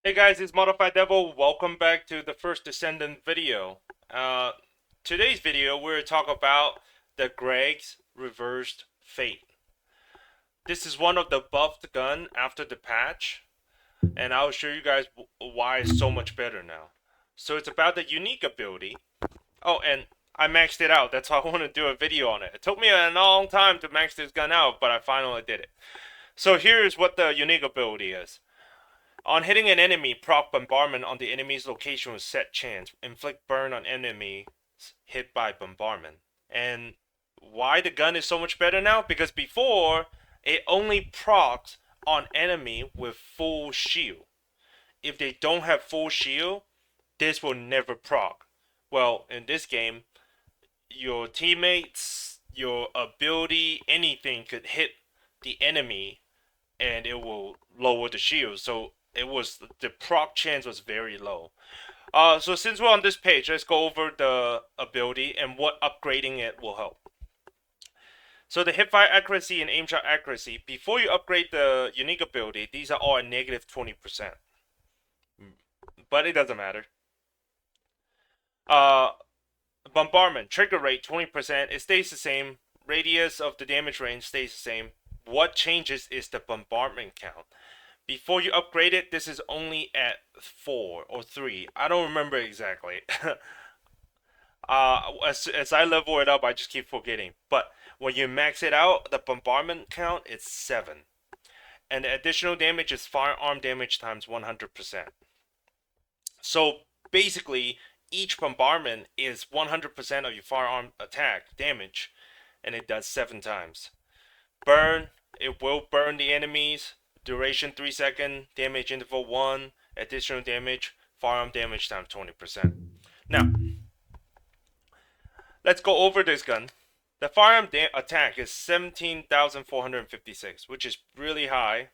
Hey guys, it's Modified Devil. Welcome back to the first Descendant video. Today's video, we're talking about the Greg's Reversed Fate. This is one of the buffed gun after the patch, and I'll show you guys why it's so much better now. So it's about the unique ability. Oh, and I maxed it out. That's why I want to do a video on it. It took me a long time to max this gun out, but I finally did it. So here's what the unique ability is. On hitting an enemy, proc bombardment on the enemy's location with set chance. Inflict burn on enemies hit by bombardment. And why the gun is so much better now? Because before, it only procs on enemy with full shield. If they don't have full shield, this will never proc. Well, in this game, your teammates, your ability, anything could hit the enemy and it will lower the shield. So the proc chance was very low. So since we're on this page, let's go over the ability and what upgrading it will help. So the hipfire accuracy and aim shot accuracy, before you upgrade the unique ability, these are all at negative 20%. But it doesn't matter. Bombardment, trigger rate 20%, it stays the same. Radius of the damage range stays the same. What changes is the bombardment count. Before you upgrade it, this is only at 4 or 3. I don't remember exactly. As I level it up, I just keep forgetting. But when you max it out, the bombardment count is 7. And the additional damage is firearm damage times 100%. So basically, each bombardment is 100% of your firearm attack damage. And it does 7 times. Burn, it will burn the enemies. Duration 3 seconds, damage interval 1, additional damage, firearm damage times 20%. Now, let's go over this gun. The firearm attack is 17,456, which is really high.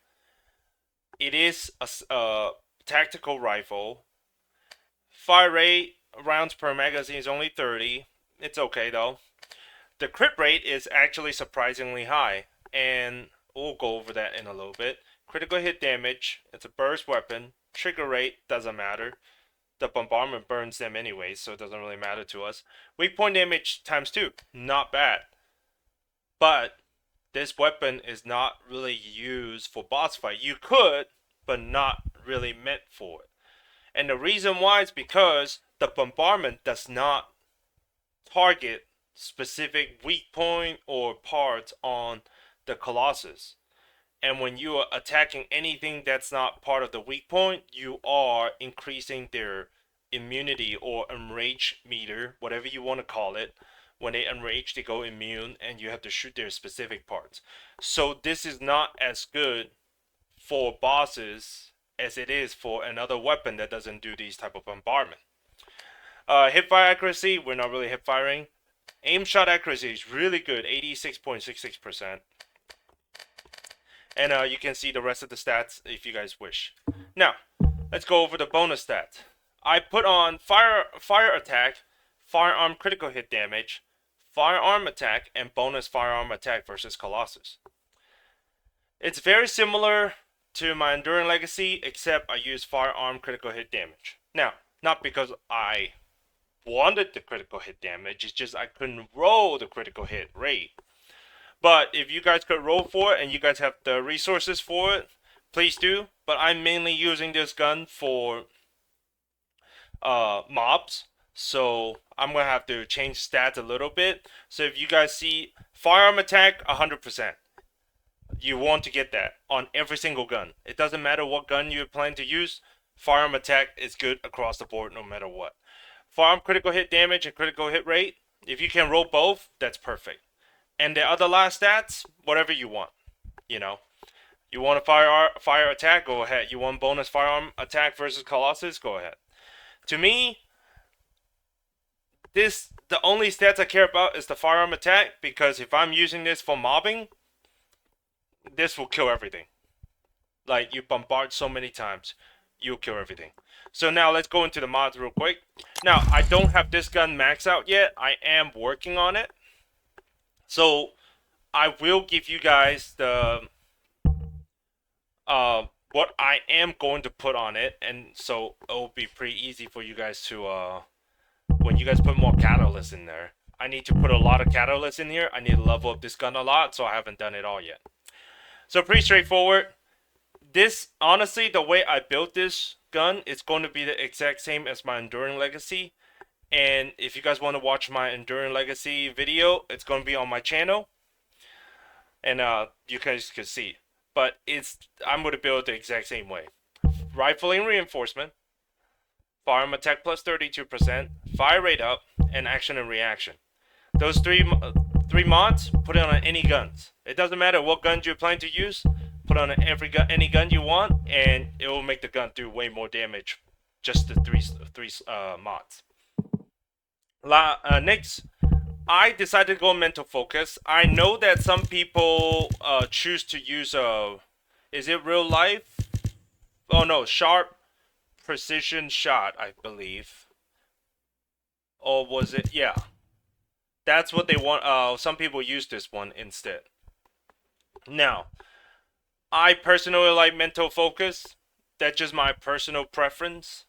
It is a tactical rifle. Fire rate, rounds per magazine is only 30. It's okay though. The crit rate is actually surprisingly high, and we'll go over that in a little bit. Critical hit damage, it's a burst weapon. Trigger rate, doesn't matter. The bombardment burns them anyway, so it doesn't really matter to us. Weak point damage times 2, not bad. But this weapon is not really used for boss fight. You could, but not really meant for it. And the reason why is because the bombardment does not target specific weak point or parts on the Colossus. And when you are attacking anything that's not part of the weak point, you are increasing their immunity or enrage meter, whatever you want to call it. When they enrage, they go immune, and you have to shoot their specific parts. So this is not as good for bosses as it is for another weapon that doesn't do these type of bombardment. Hipfire accuracy, we're not really hip firing. Aim shot accuracy is really good, 86.66%. And you can see the rest of the stats if you guys wish. Now, let's go over the bonus stats. I put on fire attack, firearm critical hit damage, firearm attack, and bonus firearm attack versus Colossus. It's very similar to my Enduring Legacy, except I use firearm critical hit damage. Now, not because I wanted the critical hit damage, it's just I couldn't roll the critical hit rate. But if you guys could roll for it and you guys have the resources for it, please do. But I'm mainly using this gun for mobs. So I'm going to have to change stats a little bit. So if you guys see firearm attack, 100%. You want to get that on every single gun. It doesn't matter what gun you plan to use. Firearm attack is good across the board no matter what. Firearm critical hit damage and critical hit rate. If you can roll both, that's perfect. And the other last stats, whatever you want. You know, you want a fire attack, go ahead. You want bonus firearm attack versus Colossus, go ahead. To me, the only stats I care about is the firearm attack, because if I'm using this for mobbing, this will kill everything. Like, you bombard so many times, you'll kill everything. So now let's go into the mods real quick. Now, I don't have this gun maxed out yet. I am working on it. So I will give you guys the what I am going to put on it, and so it'll be pretty easy for you guys to when you guys put more catalyst in there. I need to put a lot of catalyst in here. I need to level up this gun a lot, so I haven't done it all yet. So pretty straightforward. This, honestly, the way I built this gun, it's going to be the exact same as my Enduring Legacy. And if you guys want to watch my Enduring Legacy video, it's going to be on my channel. And you guys can see. But I'm going to build it the exact same way. Rifling reinforcement, firearm attack plus 32%, fire rate up, and action and reaction. Those three mods, put it on any guns. It doesn't matter what guns you're planning to use. Put on any gun you want, and it will make the gun do way more damage. Just the three mods. Next, I decided to go mental focus. I know that some people choose to use is it real life? Oh no, sharp precision shot, I believe. Or was it? Yeah, that's what they want. Some people use this one instead. Now, I personally like mental focus. That's just my personal preference.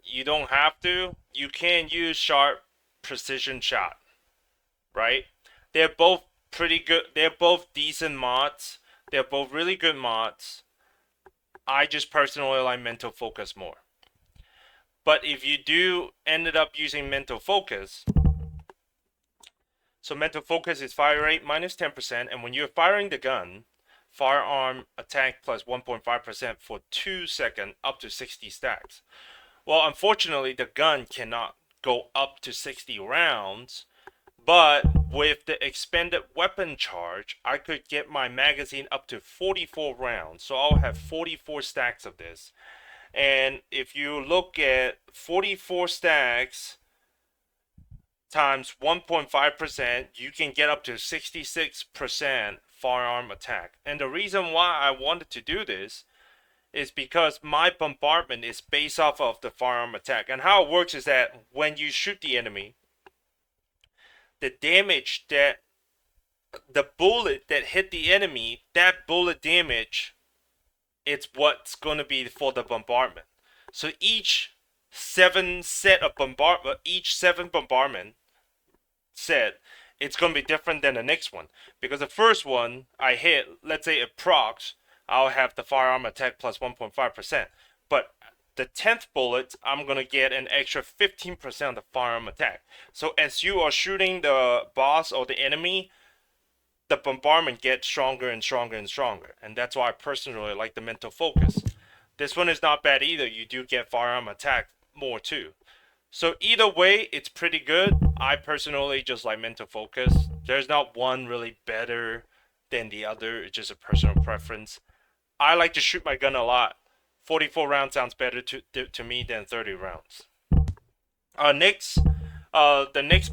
You don't have to. You can use sharp precision shot, right? They're both pretty good. They're both decent mods. They're both really good mods. I just personally like mental focus more. But if you do ended up using mental focus, so mental focus is fire rate minus 10%, and when you're firing the gun, firearm attack plus 1.5% for 2 seconds up to 60 stacks. Well, unfortunately, the gun cannot go up to 60 rounds, but with the expanded weapon charge, I could get my magazine up to 44 rounds. So I'll have 44 stacks of this. And if you look at 44 stacks times 1.5%, you can get up to 66% firearm attack. And the reason why I wanted to do this is because my bombardment is based off of the firearm attack. And how it works is that when you shoot the enemy, the damage that the bullet that hit the enemy, that bullet damage, it's what's going to be for the bombardment. So each seven bombardment set, it's going to be different than the next one. Because the first one I hit, let's say it procs, I'll have the firearm attack plus 1.5%. But the 10th bullet, I'm going to get an extra 15% of the firearm attack. So as you are shooting the boss or the enemy, the bombardment gets stronger and stronger and stronger. And that's why I personally like the mental focus. This one is not bad either. You do get firearm attack more too. So either way, it's pretty good. I personally just like mental focus. There's not one really better than the other. It's just a personal preference. I like to shoot my gun a lot. 44 rounds sounds better to me than 30 rounds. The next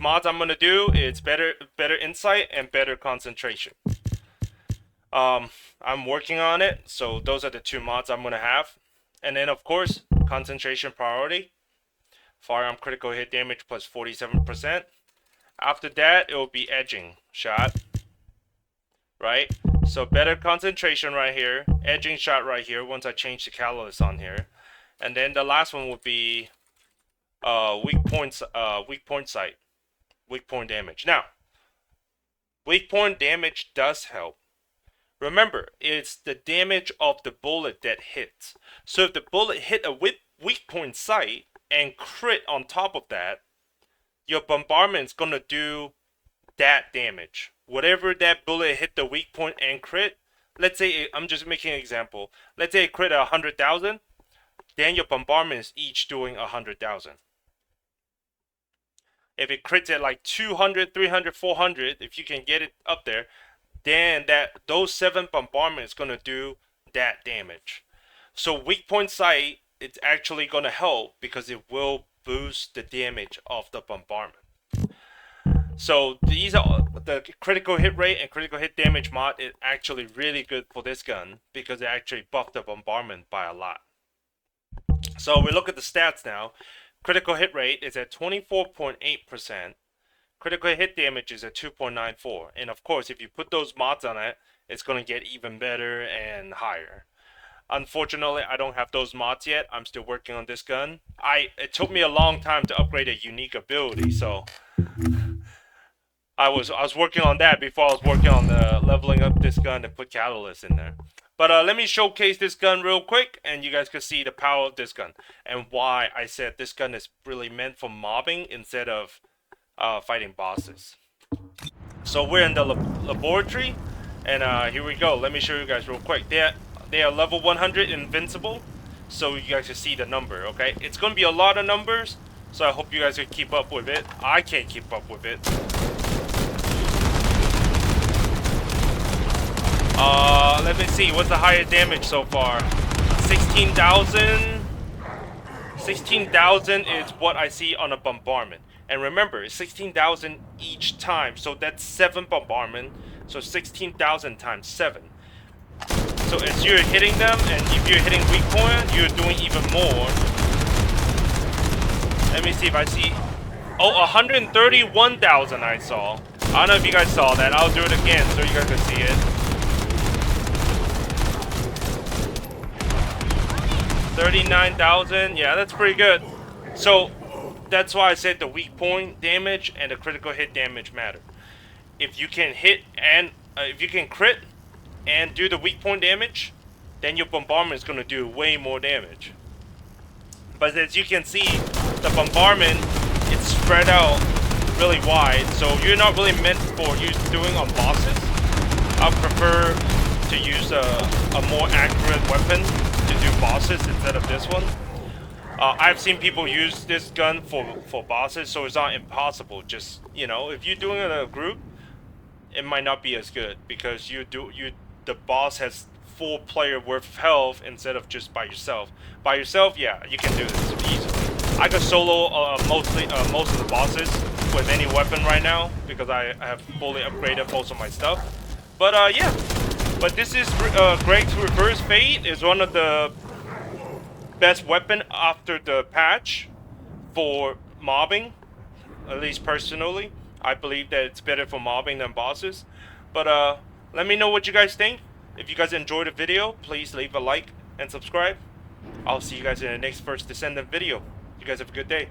mods I'm gonna do is better insight and better concentration. I'm working on it, so those are the two mods I'm gonna have. And then of course, concentration priority. Firearm critical hit damage plus 47%. After that, it will be edging shot. Right? So better concentration right here. Edging shot right here once I change the catalyst on here. And then the last one would be weak point sight. Weak point damage. Now, weak point damage does help. Remember, it's the damage of the bullet that hits. So if the bullet hit a weak point sight and crit on top of that, your bombardment is gonna do that damage. Whatever that bullet hit the weak point and crit, let's say, I'm just making an example. Let's say it crit 100,000, then your bombardment is each doing 100,000. If it crits at like 200, 300, 400, if you can get it up there, then those 7 bombardments is gonna do that damage. So weak point sight, it's actually gonna help because it will boost the damage of the bombardment. So these are the critical hit rate and critical hit damage mod is actually really good for this gun because it actually buffed the bombardment by a lot. So we look at the stats now. Critical hit rate is at 24.8%. Critical hit damage is at 2.94. And of course, if you put those mods on it, it's going to get even better and higher. Unfortunately, I don't have those mods yet. I'm still working on this gun. It took me a long time to upgrade a unique ability, so I was working on that before I was working on the leveling up this gun and put catalyst in there. But let me showcase this gun real quick, and you guys can see the power of this gun and why I said this gun is really meant for mobbing instead of fighting bosses. So we're in the laboratory, and here we go. Let me show you guys real quick. They are level 100 invincible, so you guys can see the number. Okay, it's gonna be a lot of numbers, so I hope you guys can keep up with it. I can't keep up with it. Let me see. What's the higher damage so far? 16,000. 16,000 is what I see on a bombardment. And remember, it's 16,000 each time, so that's 7 bombardment. So 16,000 times 7. So as you're hitting them, and if you're hitting weak point, you're doing even more. Let me see if I see. Oh, 131,000 I saw. I don't know if you guys saw that. I'll do it again so you guys can see it. 39,000. Yeah, that's pretty good. So that's why I said the weak point damage and the critical hit damage matter. If you can hit and if you can crit and do the weak point damage, then your bombardment is going to do way more damage. But as you can see, the bombardment, it's spread out really wide, so you're not really meant for doing on bosses. I prefer to use a more accurate weapon to do bosses instead of this one. I've seen people use this gun for bosses, so it's not impossible. Just, you know, if you're doing it in a group, it might not be as good because the boss has full player worth of health instead of just by yourself. By yourself, yeah, you can do this easily. I can solo most of the bosses with any weapon right now because I have fully upgraded most of my stuff. But yeah, but this is Greg's Reverse Fate is one of the best weapon after the patch for mobbing. At least personally, I believe that it's better for mobbing than bosses. But let me know what you guys think. If you guys enjoyed the video, please leave a like and subscribe. I'll see you guys in the next first Descendant video. You guys have a good day.